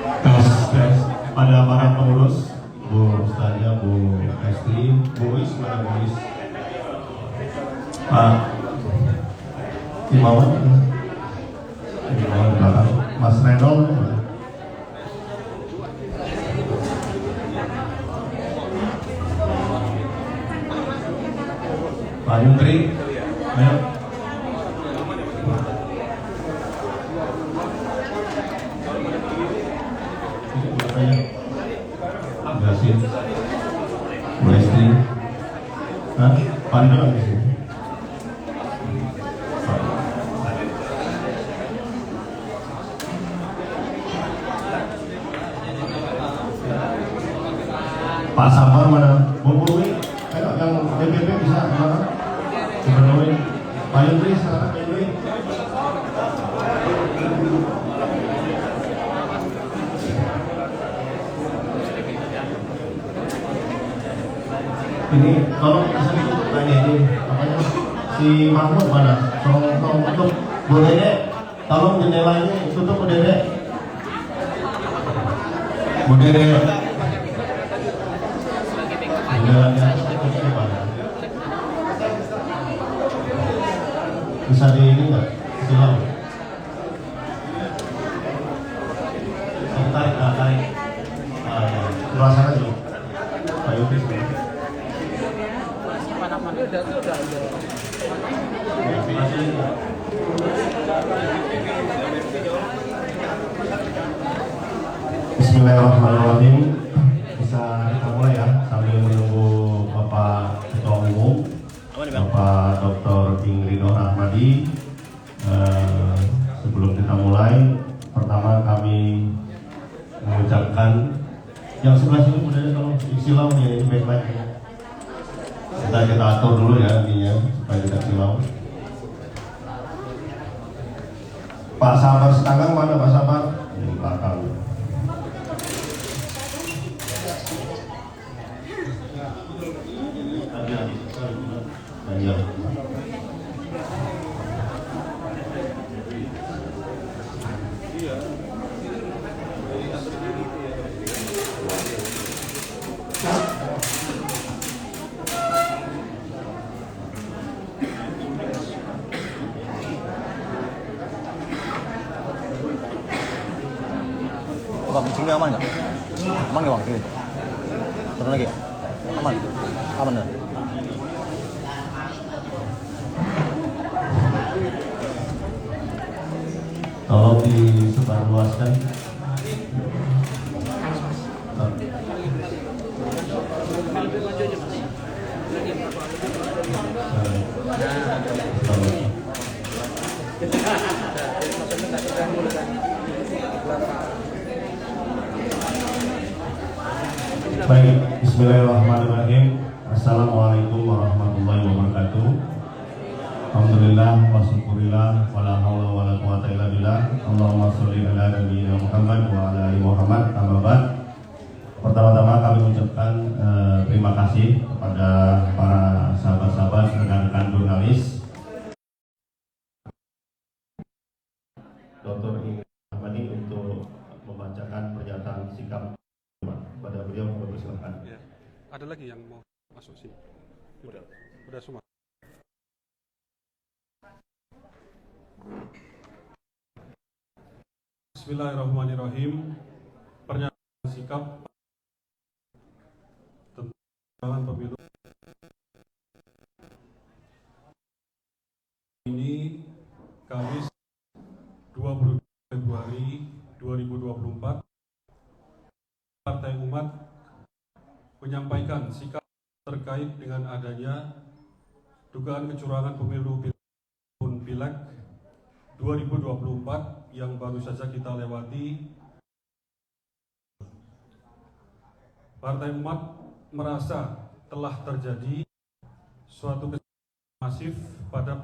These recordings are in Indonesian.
Tes pada para pengurus, Bu Ustazah, Bu Estri, Bu Is, mana Bu Is? Pak Imawan, belakang, Mas Renol, Pak Yuntri, ayo. Gasin, Bu Estri, Pak Nino di sini. Pak Sabar mana? Bumbuwi, ayo yang DPP bisa mana? Dipenuhi. Pak Yudri, sekarang Pak Yudri. Ini tolong bisa ditutup tanya ini apanya si Mahmud mana? Tolong tutup Bu Dede, tolong jendela ini tutup Bu Dede. Bu Dede. Jendelanya tutup mana? Bisa di ini nggak? Silang. Tarik, tarik. Suasana dulu. Pak Yudri. Bismillahirrahmanirrahim. Bisa kita mulai ya sambil menunggu Bapak Ketua Umum Bapak Dr. Ingrido Rahmadi. Sebelum kita mulai, pertama kami mengucapkan yang sebelah sini udah kalau silau ya baik-baik. Kita atur dulu ya intinya supaya tidak silau. Pak Sabar Setanggang mana Pak Sabar? Di belakang. Bang, kucingnya aman nggak? Aman nggak bang? Sini. Turun lagi. Aman. Aman nggak? Tolong disebarluaskan. Baik, bismillahirrahmanirrahim. Assalamualaikum warahmatullahi wabarakatuh. Alhamdulillah wa syukurillah wala haula wala quwata illa billah. Allahumma sholli ala nabiyyina Muhammad wa ala ali Muhammad. Amma ba'd. Pertama-tama kami ucapkan terima kasih kepada para sahabat-sahabat rekan-rekan jurnalis Dr. Ingrid Rahmadi untuk membacakan pernyataan sikap pada beliau. Silakan. Ya. Ada lagi yang mau masuk sini? Udah semua. Bismillahirrahmanirrahim. Pernyataan sikap tentang pemilu ini Kamis 22 Februari 2024. Partai Umat menyampaikan sikap terkait dengan adanya dugaan kecurangan pemilu Pileg 2024 yang baru saja kita lewati. Partai Umat merasa telah terjadi suatu kesalahan masif pada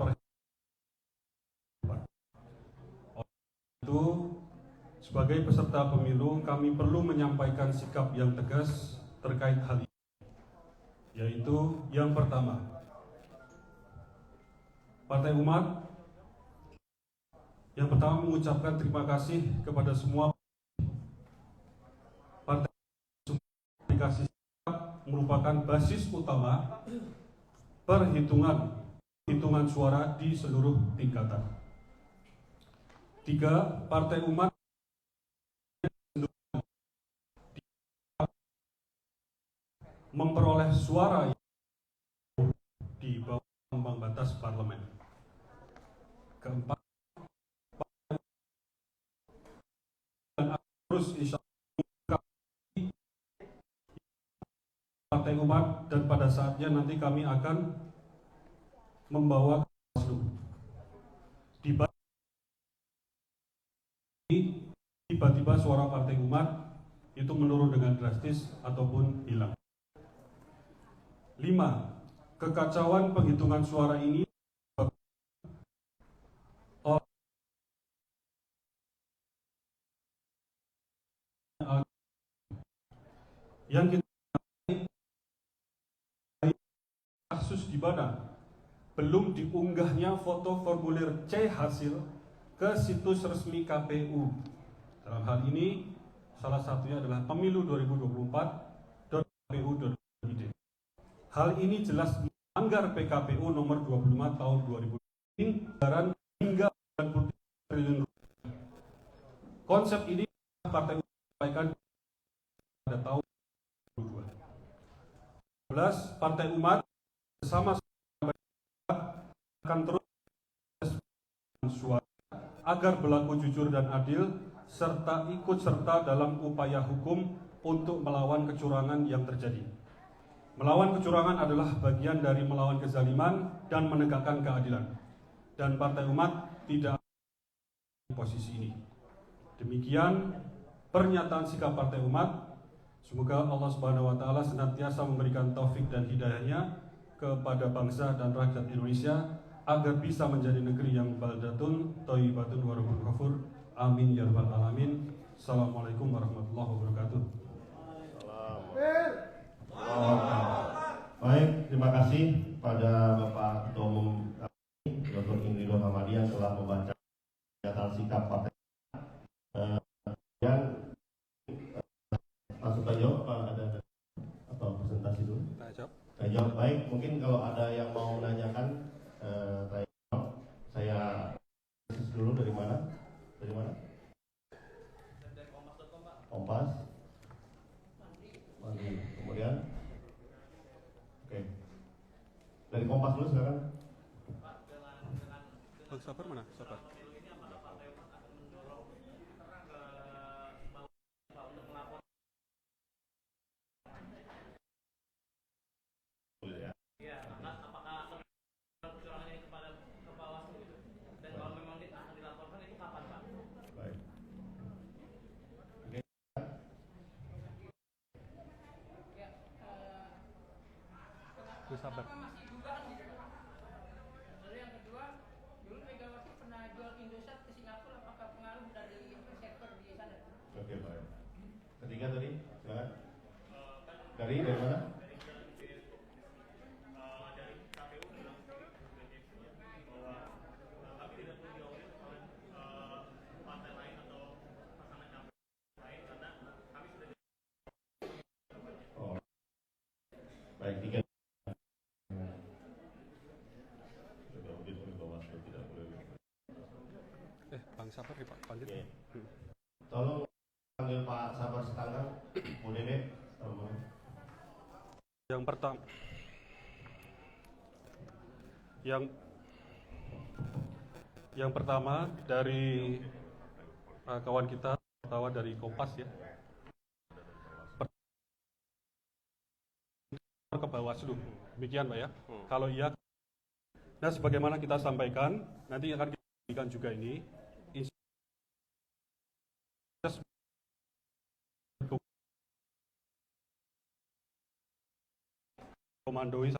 itu. Sebagai peserta pemilu, kami perlu menyampaikan sikap yang tegas terkait hal ini, yaitu yang pertama, Partai Umat yang pertama mengucapkan terima kasih kepada semua Partai aplikasi sikap merupakan basis utama perhitungan suara di seluruh tingkatan. 3. Partai Umat memperoleh suara di bawah ambang batas parlemen. Keempat, terus insya Allah Partai Umat, dan pada saatnya nanti kami akan membawa tiba-tiba suara Partai Umat itu menurun dengan drastis ataupun hilang. 5. Kekacauan penghitungan suara ini yang kita kasus di mana belum diunggahnya foto formulir C hasil ke situs resmi KPU. Dalam hal ini salah satunya adalah pemilu 2024.kpu.id. Hal ini jelas melanggar PKPU nomor 25 tahun 2000 anggaran hingga 90 triliun rupiah. Konsep ini partai sampaikan pada tahun 2022. 11. Partai Umat bersama akan terus suara agar berlaku jujur dan adil serta ikut serta dalam upaya hukum untuk melawan kecurangan yang terjadi. Melawan kecurangan adalah bagian dari melawan kezaliman dan menegakkan keadilan. Dan Partai Umat tidak di posisi ini. Demikian pernyataan sikap Partai Umat. Semoga Allah Subhanahu wa taala senantiasa memberikan taufik dan hidayahnya kepada bangsa dan rakyat Indonesia agar bisa menjadi negeri yang baldatun thayyibatun wa rabbul ghafur. Amin ya rabbal alamin. Assalamualaikum warahmatullahi wabarakatuh. Baik, terima kasih pada Bapak Ketua Umum kami, Dr. Indri Hamadi yang telah membaca pernyataan sikap partai. Yang langsung saja Pak, ada atau presentasi dulu? Jawab. Baik, mungkin kalau ada yang mau menanyakan, saya dulu dari mana? Dari mana? Dari kompas.com Pak. Kompas. Kemudian, oke. Dari Kompas dulu sekarang. Bang Sabar mana? Sabar. Sabar. Lalu yang kedua, dulu Megawati pernah jual Indosat ke Singapura, apakah pengaruh dari server di sana? Oke, baik. Ketiga tadi, silakan. Dari mana? Oh, baik, tiga. Bang Sabar ya Pak, lanjut. Oke. Tolong panggil Pak Sabar Setanggang, Bu Dede. Yang pertama, yang pertama dari kawan kita, kawan dari Kompas ya. Ke Bawaslu, demikian Pak ya. Kalau iya, nah sebagaimana kita sampaikan, nanti akan kita berikan juga ini. Komandoi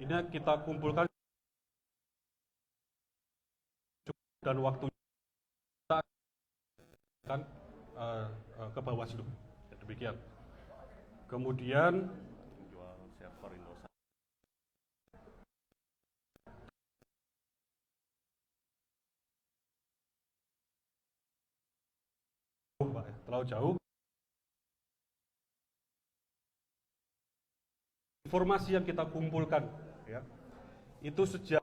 ini kita kumpulkan dan waktu kita akan ke Bawaslu. Ya, demikian. Kemudian jual server Indosat. Pak, ya, terlalu jauh. Informasi yang kita kumpulkan, ya, itu sejak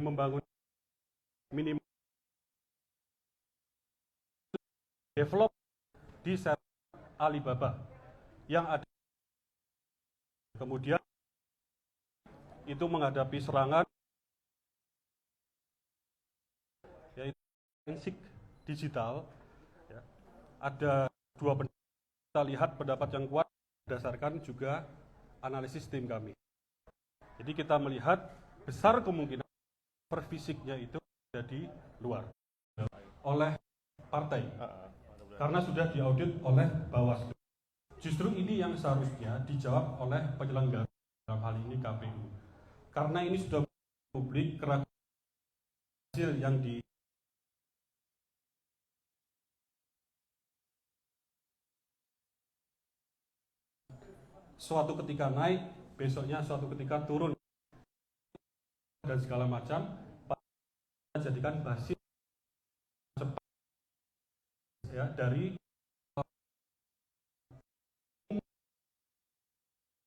membangun minimal develop di server Alibaba yang ada, kemudian itu menghadapi serangan yaitu forensik digital, ya. Ada dua pendapat, kita lihat pendapat yang kuat berdasarkan juga analisis tim kami. Jadi kita melihat besar kemungkinan server fisiknya itu jadi luar oleh partai karena sudah diaudit oleh Bawaslu. Justru ini yang seharusnya dijawab oleh penyelenggara, dalam hal ini KPU, karena ini sudah publik keraguan hasil yang di suatu ketika naik, besoknya suatu ketika turun dan segala macam, jadikan basis cepat, ya, dari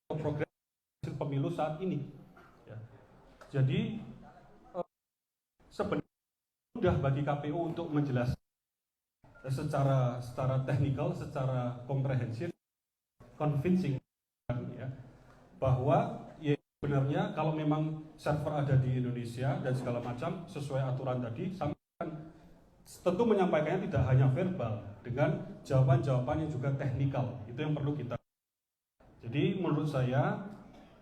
program hasil pemilu saat ini, ya. Jadi sebenarnya mudah bagi KPU untuk menjelaskan secara teknikal, secara komprehensif, convincing, ya, bahwa ya sebenarnya kalau memang server ada di Indonesia dan segala macam sesuai aturan tadi, tentu menyampaikannya tidak hanya verbal, dengan jawaban-jawaban yang juga teknikal. Itu yang perlu kita. Jadi menurut saya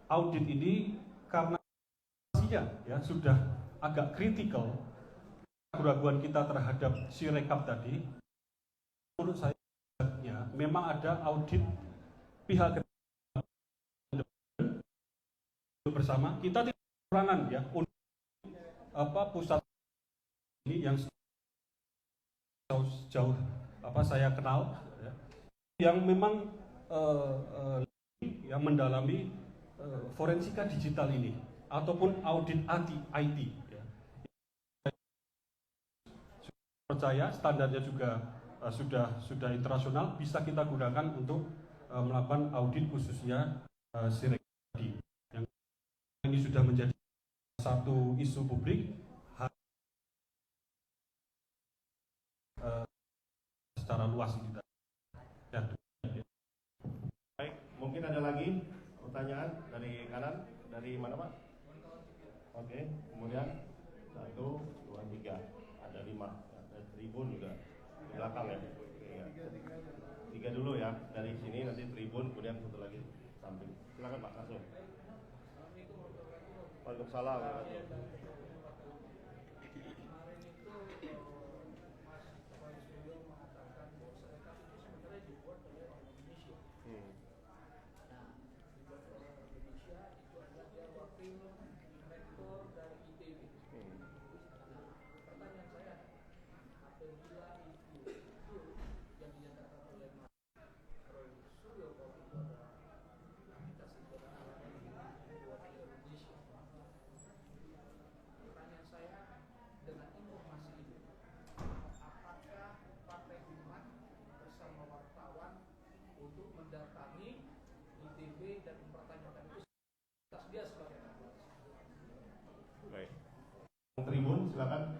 audit ini karena ya sudah agak kritikal, keraguan kita terhadap si rekap tadi, menurut saya memang ada audit pihak bersama. Kita tidak kekurangan, ya, untuk pusat ini yang jauh saya kenal, ya, yang memang yang mendalami forensika digital ini ataupun audit IT, ya. Percaya standarnya juga sudah internasional, bisa kita gunakan untuk melakukan audit khususnya Sirekap tadi. Yang ini sudah menjadi satu isu publik secara luas kita. Ya. Baik, mungkin ada lagi pertanyaan dari kanan, dari mana Pak? Oke, kemudian 1, 2, 3, ada 5, ada tribun juga di belakang, ya. Oke, ya. 3 dulu, ya, dari sini nanti tribun, kemudian satu lagi samping. Silakan Pak, langsung. Waalaikumsalam. Baik. Tribun, silakan.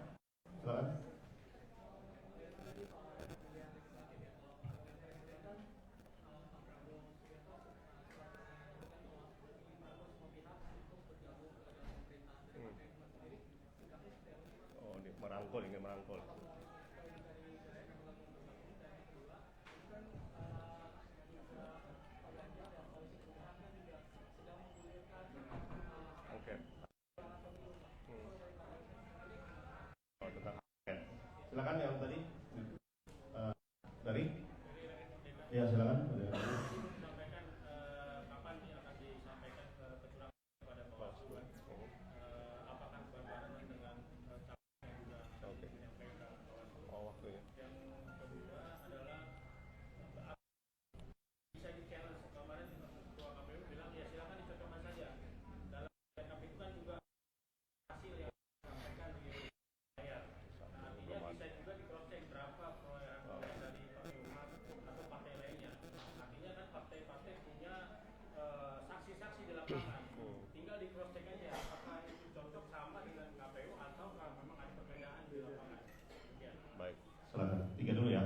Silakan. Oh, ini merangkul, ingin merangkul. Oke. Oh, tentang angket. Silakan yang tadi dari. Ya, silakan. Silakan. 3 dulu ya.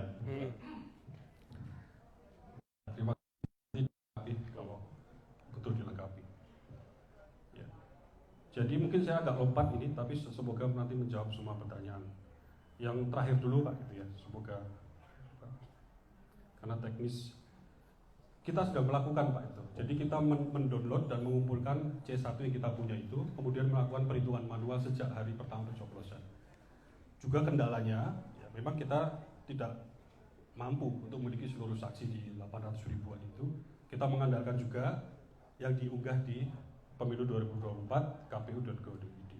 Terima kasih kalau betul dilengkapi. Ya. Jadi mungkin saya agak lompat ini, tapi semoga nanti menjawab semua pertanyaan. Yang terakhir dulu Pak, gitu ya. Semoga karena teknis kita sudah melakukan Pak itu. Jadi kita mendownload dan mengumpulkan C1 yang kita punya itu, kemudian melakukan perhitungan manual sejak hari pertama pencoblosan. Juga kendalanya, ya memang kita tidak mampu untuk memiliki seluruh saksi di 800 ribuan itu. Kita mengandalkan juga yang diunggah di pemilu 2024 kpu.go.id.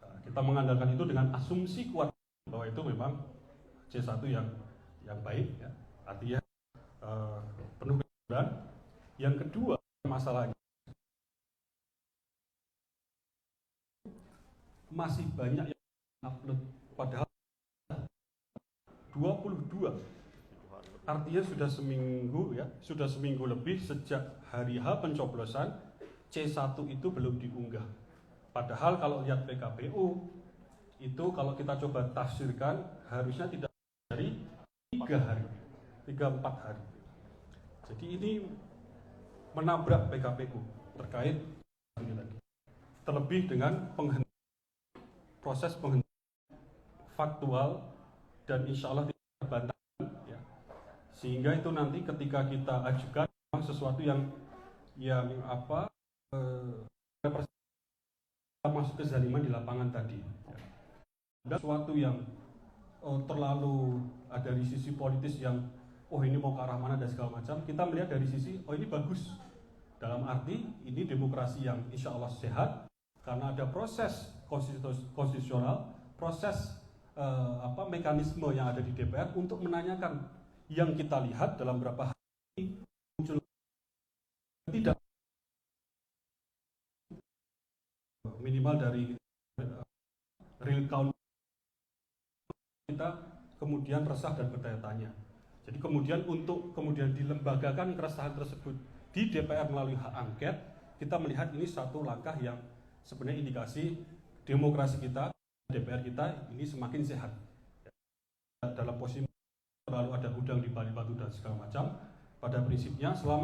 Nah, kita mengandalkan itu dengan asumsi kuat bahwa itu memang C1 yang baik, ya. Artinya penuh kejujuran. Yang kedua masalahnya masih banyak yang upload, padahal 22. Artinya sudah seminggu, ya, sudah seminggu lebih sejak hari H pencoblosan C1 itu belum diunggah. Padahal kalau lihat PKPU itu kalau kita coba tafsirkan harusnya tidak dari 3 hari, 3-4 hari. Jadi ini menabrak PKPU terkait ini tadi. Terlebih dengan proses penghentian faktual dan insya Allah tidak terbantahkan, ya. Sehingga itu nanti ketika kita ajukan memang sesuatu yang masuk kezaliman di lapangan tadi, ya. Dan sesuatu yang terlalu dari sisi politis yang ini mau ke arah mana dan segala macam, kita melihat dari sisi ini bagus, dalam arti ini demokrasi yang insya Allah sehat karena ada proses konstitusional, proses mekanisme yang ada di DPR untuk menanyakan yang kita lihat dalam beberapa hari muncul tidak minimal dari real count kita kemudian resah dan bertanya-tanya. Jadi kemudian untuk kemudian dilembagakan keresahan tersebut di DPR melalui hak angket, kita melihat ini satu langkah yang sebenarnya indikasi demokrasi kita, DPR kita ini semakin sehat. Dalam posisi terlalu ada udang di balik batu dan segala macam, pada prinsipnya selama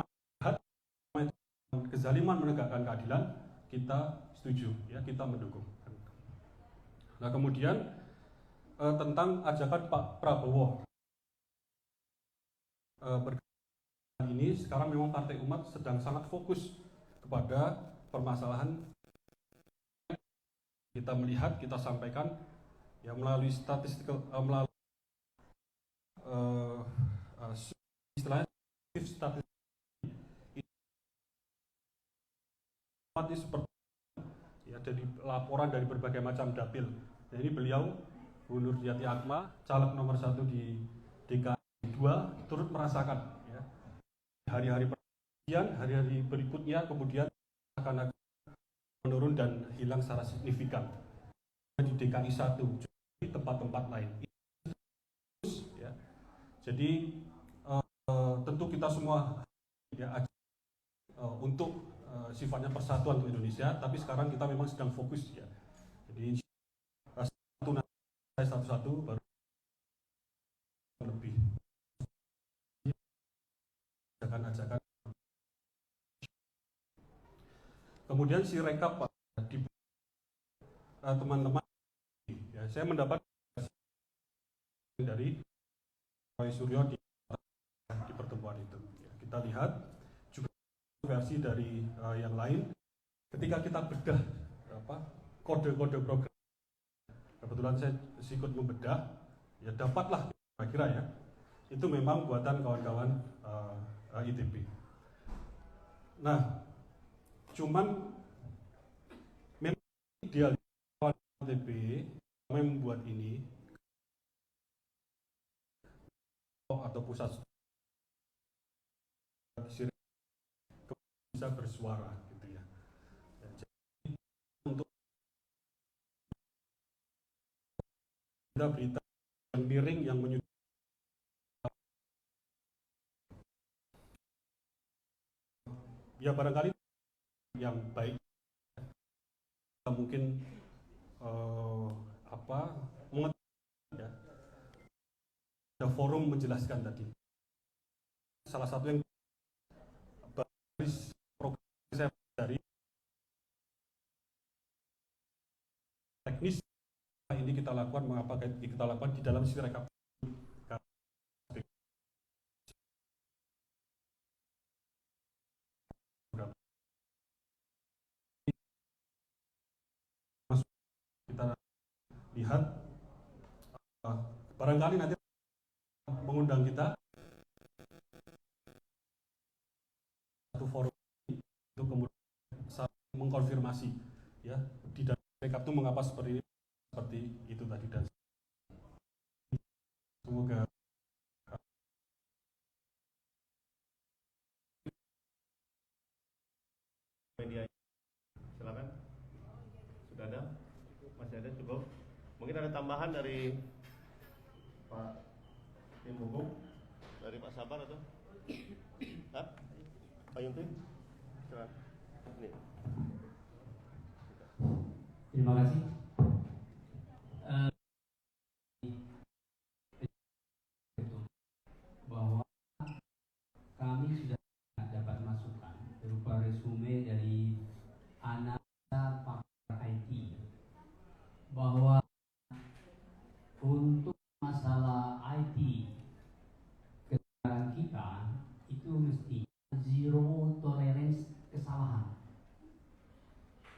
kezaliman menegakkan keadilan, kita setuju, ya, kita mendukung. Nah kemudian tentang ajakan Pak Prabowo berkaitan ini, sekarang memang Partai Umat sedang sangat fokus kepada permasalahan. Kita melihat, kita sampaikan ya melalui melalui istilahnya statistik ini seperti ya dari laporan dari berbagai macam dapil. Dan ini beliau Bu Nur Yati Akma, caleg nomor 1 di DKI 2, turut merasakan, ya, hari-hari kemudian, hari-hari berikutnya kemudian akan menurun dan hilang secara signifikan di DKI 1, di tempat-tempat lain. Ya. Jadi tentu kita semua ya, untuk sifatnya persatuan untuk Indonesia, tapi sekarang kita memang sedang fokus, ya. Jadi satu-satu baru lebih ajakan-ajakan. Kemudian si rekap Pak di teman-teman, ya, saya mendapat dari Roy Suryo di pertemuan itu. Ya, kita lihat juga versi dari yang lain. Ketika kita bedah kode-kode program, kebetulan saya ikut membedah, ya dapatlah kira-kira, ya, itu memang buatan kawan-kawan ITB. Nah, cuman memang ideal kawan ITB membuat ini atau pusat bisa bersuara, gitu ya. Jadi untuk berita yang miring yang menyudutkan, ya barangkali yang baik mungkin mengetahui, ya, ada forum menjelaskan tadi. Salah satu yang program saya dari teknis ini kita lakukan, mengapa kita lakukan di dalam sirekap. Kita lihat barangkali nanti mengundang kita satu forum untuk kemudian mengkonfirmasi ya di dalam rekap itu mengapa seperti itu tadi, dan semoga media. Silakan. Sudah ada? Masih ada, cukup. Mungkin ada tambahan dari Pak tim hukum, dari Pak Sabar atau Pak Yunti? Silakan. Ini. Terima kasih. Bahwa kami sudah dapat masukan berupa resume dari analisa pakar IT bahwa untuk masalah IT kendaraan kita itu mesti zero tolerance kesalahan.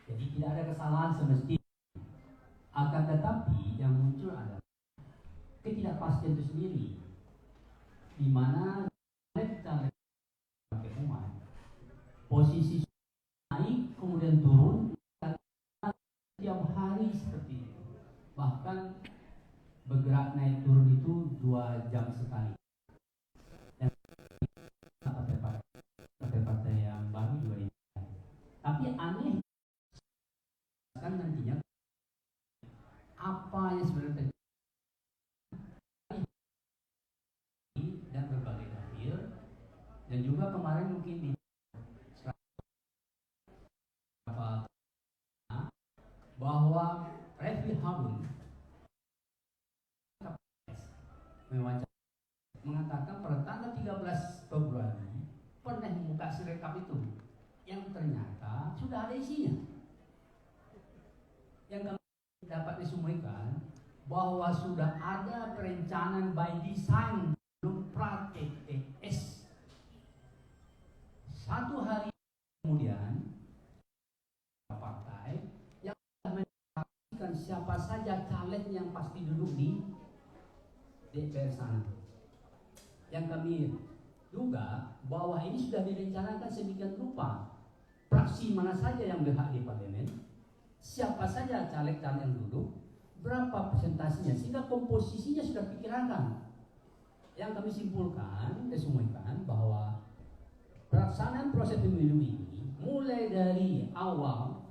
Jadi tidak ada kesalahan semestinya. Akan tetapi yang muncul adalah ketidakpastian itu sendiri, di mana kita pakai umat posisi naik kemudian turun tiap hari seperti itu, bahkan bergerak naik turun itu 2 jam sekali. Dan partai-partai yang baru juga ini. Tapi aneh kan nantinya apa yang sebenarnya terjadi dan berbagai dalil, dan juga kemarin mungkin di bahwa Refli Harun mengatakan pada tanggal 13 Februari pernah membuka sirekap itu yang ternyata sudah ada isinya. Yang kami dapat disemuaikan bahwa sudah ada perencanaan by design belum praktek TS. 1 hari kemudian partai yang menentukan siapa saja caleg yang pasti duduk di DPR sana. Yang kami duga bahwa ini sudah direncanakan sedemikian rupa, fraksi mana saja yang berhak di parlemen, siapa saja caleg-caleg yang duduk, berapa presentasinya, sehingga komposisinya sudah dipikirkan. Yang kami simpulkan, kesemuaikan bahwa pelaksanaan proses pemilu ini mulai dari awal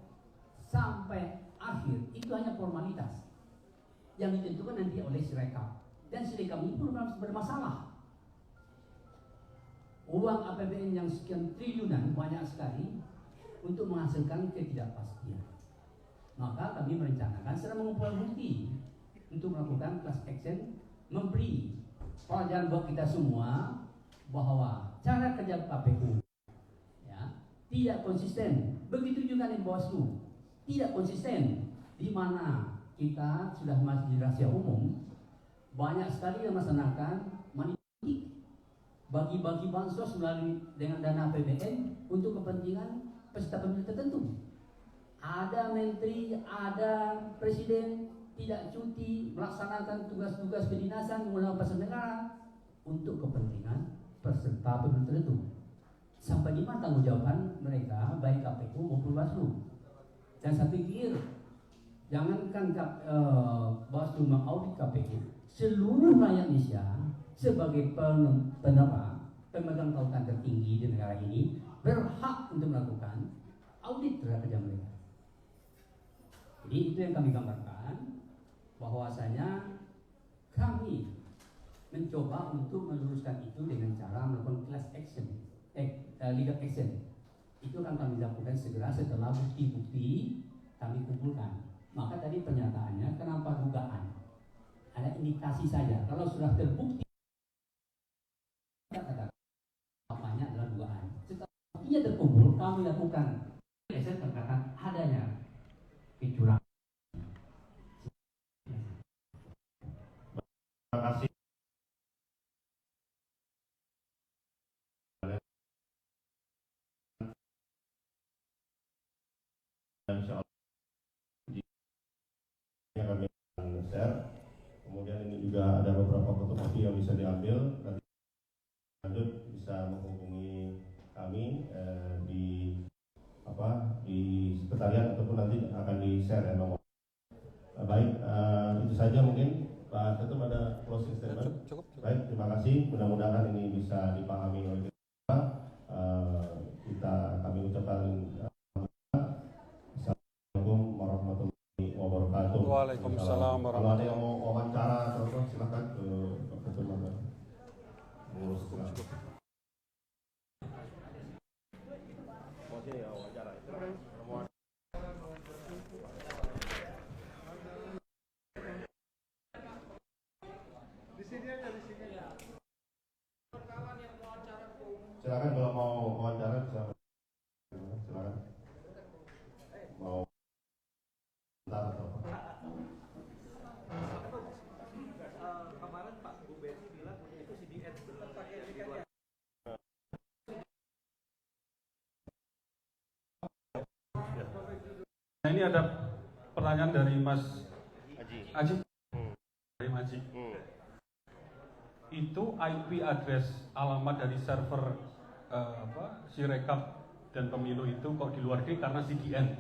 sampai akhir itu hanya formalitas yang ditentukan nanti oleh Sirekap, dan Sirekap ini pun bermasalah. Uang APBN yang sekian triliunan banyak sekali untuk menghasilkan ketidakpastian. Maka kami merencanakan secara mengumpulkan bukti untuk melakukan class action, memberi pelajaran buat kita semua bahwa cara kerja KPU ya tidak konsisten. Begitu juga di Bawaslu tidak konsisten, di mana kita sudah masih di rahasia umum, banyak sekali yang melaksanakan manipulasi, bagi-bagi bansos melalui dengan dana APBN untuk kepentingan peserta pemilu tertentu. Ada menteri, ada presiden tidak cuti melaksanakan tugas-tugas kedinasan menggunakan pasar negara untuk kepentingan peserta pemilu tertentu. Sampai di mana tanggung jawaban mereka, baik KPU maupun Bawaslu? Dan saya pikir jangankan Bawaslu mengaudit KPU, seluruh rakyat Indonesia sebagai pemegang kekuasaan tertinggi di negara ini berhak untuk melakukan audit terhadap kerja mereka. Jadi itu yang kami gambarkan, bahwasanya kami mencoba untuk meluruskan itu dengan cara melakukan class action, legal action. Itu akan kami lakukan segera setelah bukti-bukti kami kumpulkan. Maka tadi pernyataannya kenapa dugaan? Ada indikasi saja. Kalau sudah terbukti terkumpul, kami lakukan riset terkait adanya kecurangan. Terima kasih. Insya Allah kami akan share. Kemudian ini juga ada beberapa fotokopi yang bisa diambil. Nanti lanjut bisa menghubungi kami di sekretariat ataupun nanti akan di share ya nomor. Baik, itu saja mungkin Pak Ketum ada closing statement. Cukup. Baik, terima kasih. Mudah-mudahan ini bisa dipahami oleh kita. Kami ucapkan Assalamualaikum warahmatullahi wabarakatuh. Waalaikumsalam Kalau ada yang mau wawancara atau silakan ke Pak Ketum mengurus silakan kalau mau wawancara silakan mau bentar atau apa. Kemarin Pak Bu Betty bilang itu CDN benar pakai ini kan ya. Nah, ini ada pertanyaan dari Mas Aji. Dari Mas Aji. Itu IP address alamat dari server Sirekap dan pemilu itu kok di luar negeri karena CDN.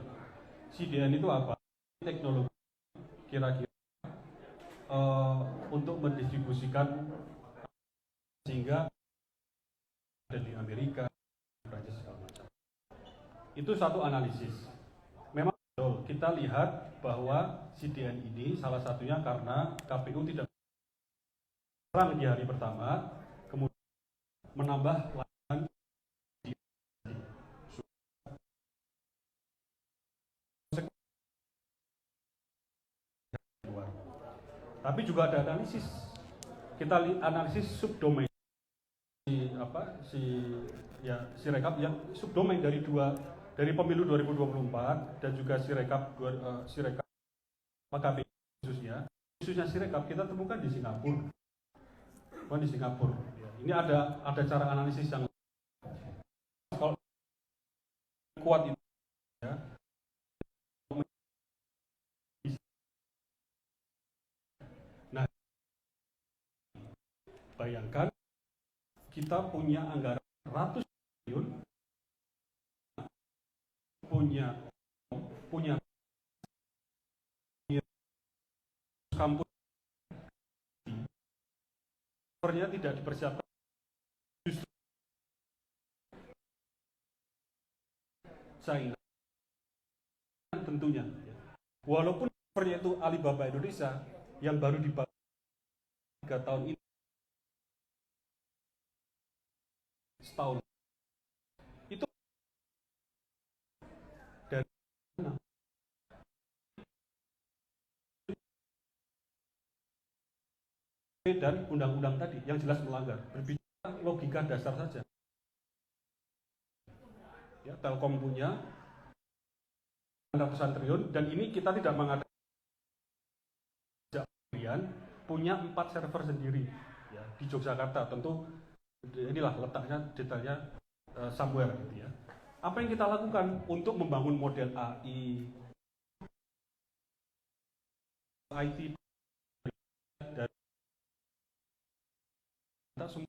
CDN itu apa? Teknologi kira-kira untuk mendistribusikan sehingga ada di Amerika, Prancis segala macam. Itu satu analisis. Memang betul, kita lihat bahwa CDN ini salah satunya karena KPU tidak terang di hari pertama, kemudian menambah layanan di luar. Tapi juga ada analisis. Kita analisis subdomain Sirekap yang subdomain dari pemilu 2024 dan juga Sirekap KPU khususnya Sirekap kita temukan di Singapura. Di Singapura. Ini ada cara analisis yang kalau kuat itu ya. Nah, bayangkan kita punya anggaran ratus triliun, punya kampus servernya tidak dipersiapkan, justru saingan tentunya. Walaupun servernya itu Alibaba Indonesia yang baru dibangun 3 tahun ini, setahun itu dari mana? Dan undang-undang tadi yang jelas melanggar, berbicara logika dasar saja. Ya, Telkom punya ratusan triliun dan ini kita tidak mengadakan punya 4 server sendiri ya, di Yogyakarta. Tentu inilah letaknya detailnya somewhere gitu ya. Apa yang kita lakukan untuk membangun model AI, IT dan kita semua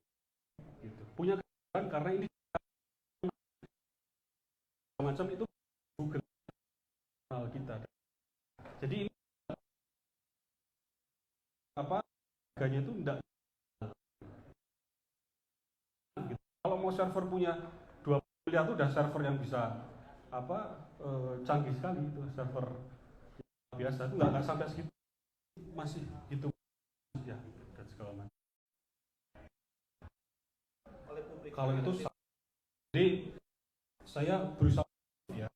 gitu. Punya kesempatan karena ini macam itu Google kita. Jadi ini harganya itu enggak gitu. Kalau mau server punya 20 miliar itu udah server yang bisa canggih sekali, itu server biasa itu nggak sampai segitu, masih gitu ya dan segala macam. Kalau itu jadi saya berusaha ya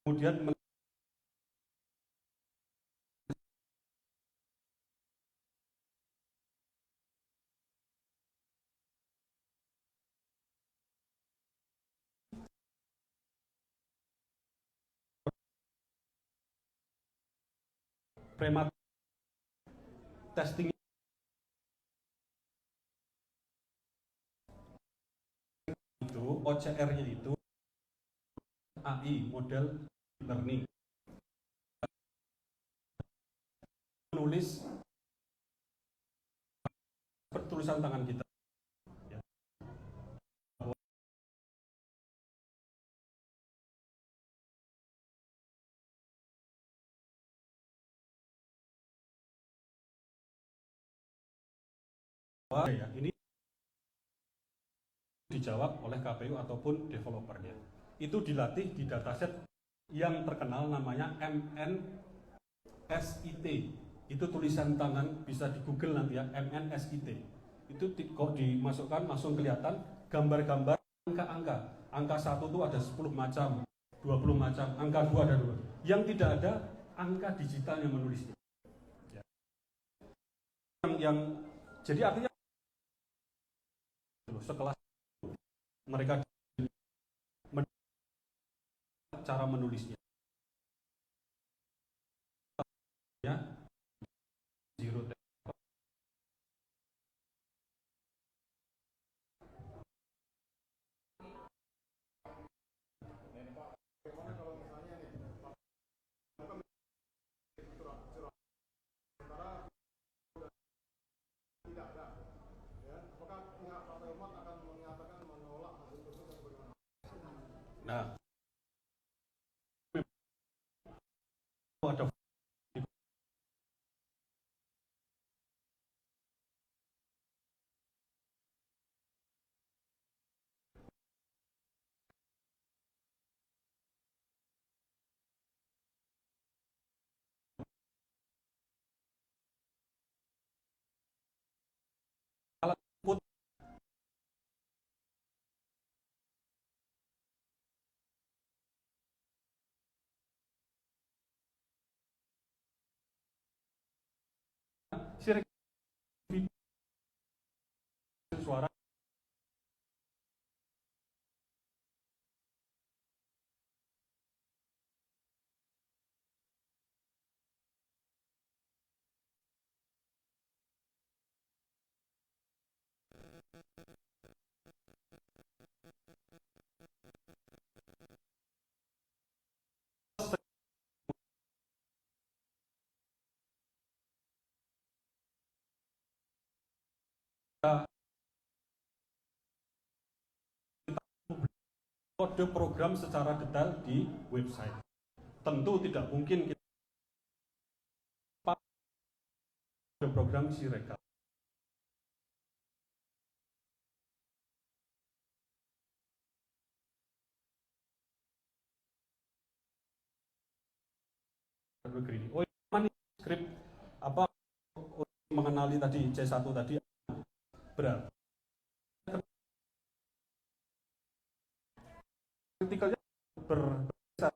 kemudian prematur testing itu OCR-nya itu AI model learning, menulis pertulisan tangan kita. Ya. Ya, ini dijawab oleh KPU ataupun developernya. Itu dilatih di dataset yang terkenal namanya MNSIT. Itu tulisan tangan, bisa di Google nanti ya, MNSIT. Itu kok dimasukkan langsung kelihatan gambar-gambar angka-angka. Angka 1 itu ada 10 macam, 20 macam, angka 2 ada 2. Yang tidak ada angka digitalnya menulisnya. Ya. Jadi artinya sekelas mereka cara menulisnya ya zero nah ada alat input sirik suara kode program secara detail di website. Tentu tidak mungkin kita kode program Sirekap. Oh, ini skrip apa mengenali tadi C1 tadi berat. Kritikalnya berbeda.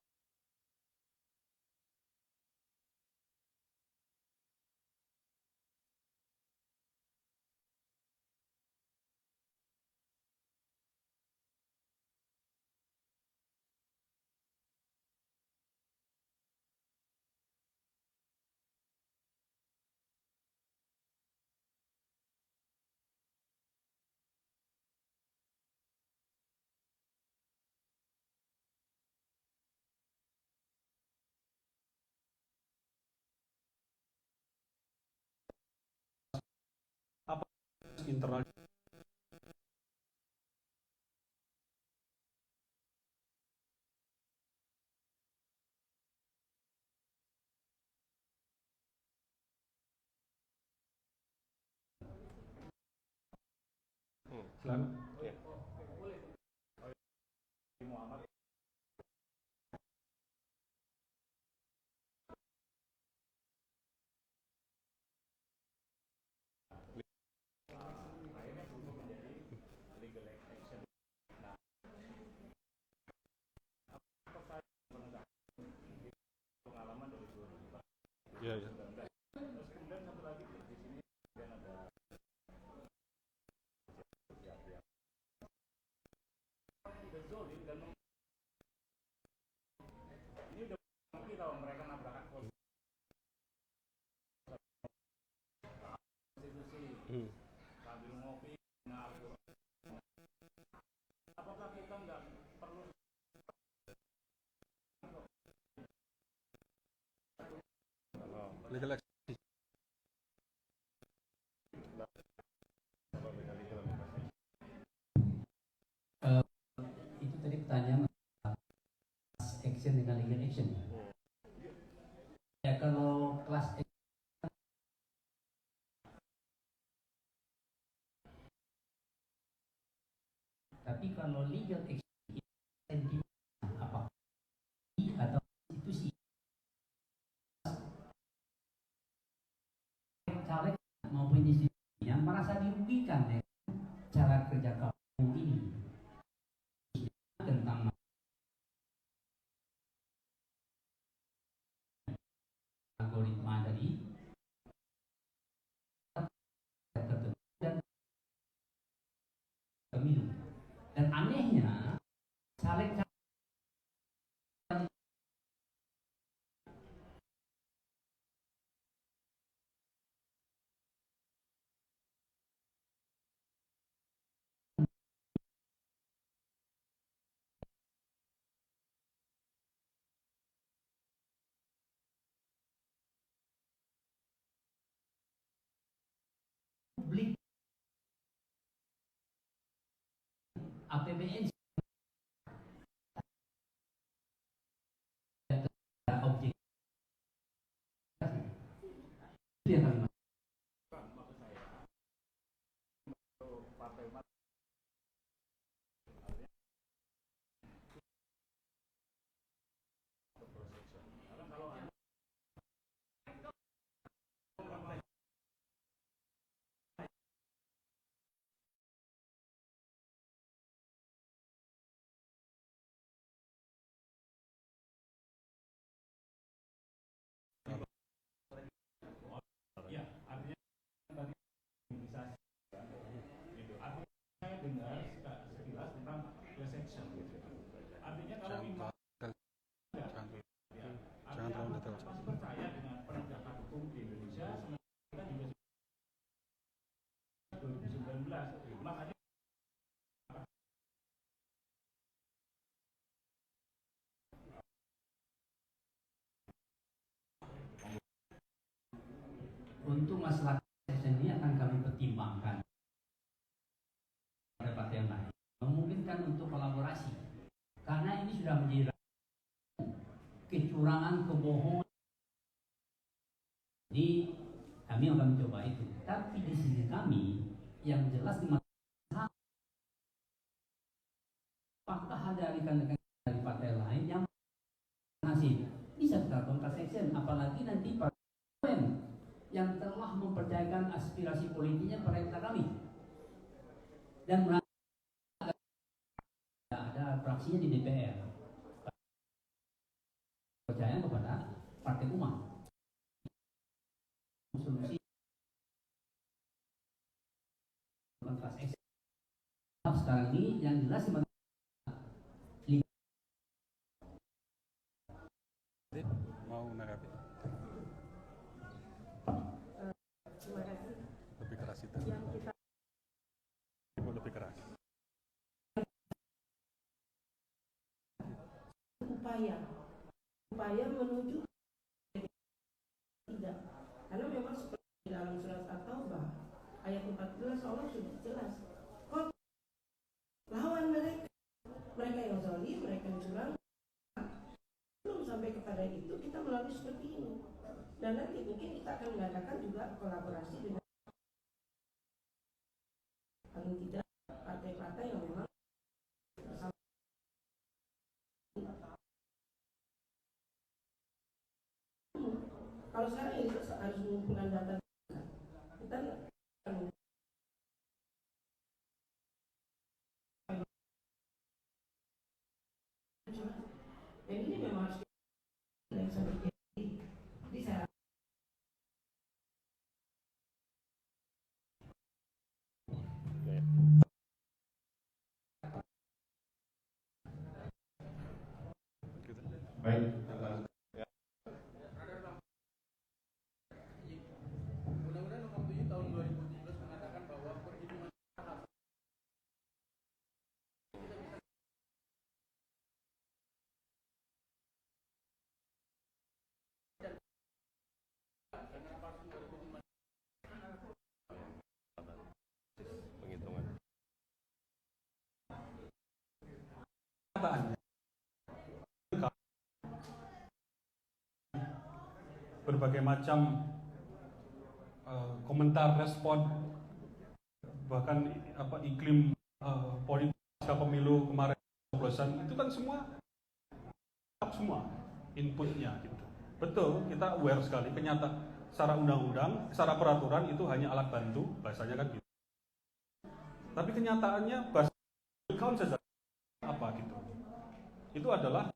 Apa internal silakan. Iya, ya. legal action. Itu tadi pertanyaan class action dengan legal action. Ya kalau class action, tapi kalau legal action itu apa atau institusi caleg maupun institusi yang merasa dirugikan dengan cara kerja kamu ini tentang algoritma tadi tertentu dan pemilu. Dan anehnya caleg publik APBN objek itu yang kami Jangan terlalu detail. untuk masalah ini akan kami pertimbangkan pada partai yang lain memungkinkan untuk kolaborasi karena ini sudah menjadi kecurangan, kebohongan. Jadi kami akan mencoba itu. Tapi di sisi kami yang jelas di masalah apakah ada rekan-rekan dari partai lain yang masih bisa kita class action, apalagi nanti partai yang telah mempercayakan aspirasi politiknya pada kami dan ada fraksinya di DPR percaya kepada partai umat solusi class action sekarang ini yang jelas Mau menanggapi? Lebih keras itu. Lebih keras. Upaya menuju tidak, karena memang seperti dalam surat At-Taubah ayat 14 Allah sudah jelas kok lawan mereka yang zalim, mereka yang curang. Belum sampai kepada itu kita melalui seperti ini, dan nanti mungkin kita akan mengadakan juga kolaborasi dengan paling tidak partai-partai yang memang bersama. Kalau sekarang ini harus mengumpulkan data kita dan ini memang harus dari seperti jadi saya Baik. Undang-Undang Nomor 7 Tahun 2017 mengatakan bahwa perhitungan berbagai macam komentar, respon, bahkan iklim politik pemilu kemarin coblosan itu kan semua inputnya gitu. Betul, kita aware sekali secara undang-undang, secara peraturan itu hanya alat bantu, bahasanya kan gitu. Tapi kenyataannya bahasa count saja apa gitu. Itu adalah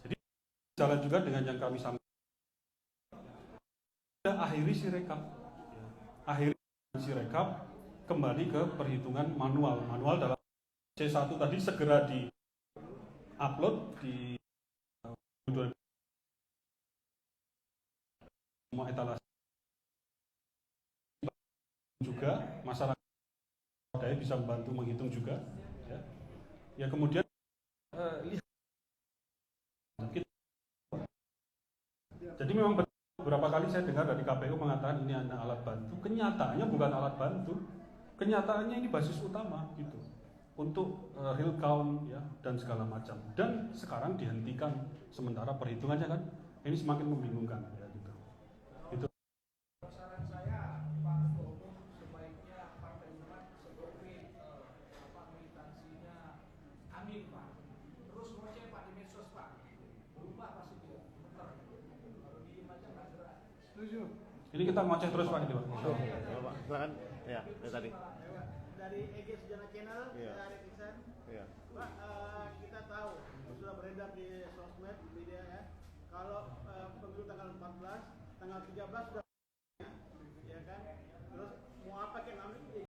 jadi jalan juga dengan yang kami sampaikan. Akhiri sirekap kembali ke perhitungan manual dalam C1 tadi segera di upload di semua etalase juga masyarakat daya bisa membantu menghitung juga ya kemudian lihat jadi memang beberapa kali saya dengar dari KPU mengatakan ini hanya alat bantu, kenyataannya bukan alat bantu, kenyataannya ini basis utama gitu untuk real count ya dan segala macam, dan sekarang dihentikan sementara perhitungannya kan ini semakin membingungkan ya gitu. Itu saran saya Pak Ketua Umum sebaiknya Partai Umat seperti militansinya Amin Pak, terus ngoceh Pak di medsos Pak, berubah pasti dia bener, kalau diem aja nggak gerak. Setuju. Ini kita ngoceh terus Pak gitu Pak. Pak, silakan. Ya, dari tadi. Dari EG Sejarah Channel, Iya. saya Arif Iksan. Iya. Pak, kita tahu sudah beredar di sosmed media ya, kalau pemilu tanggal 14, tanggal 13 sudah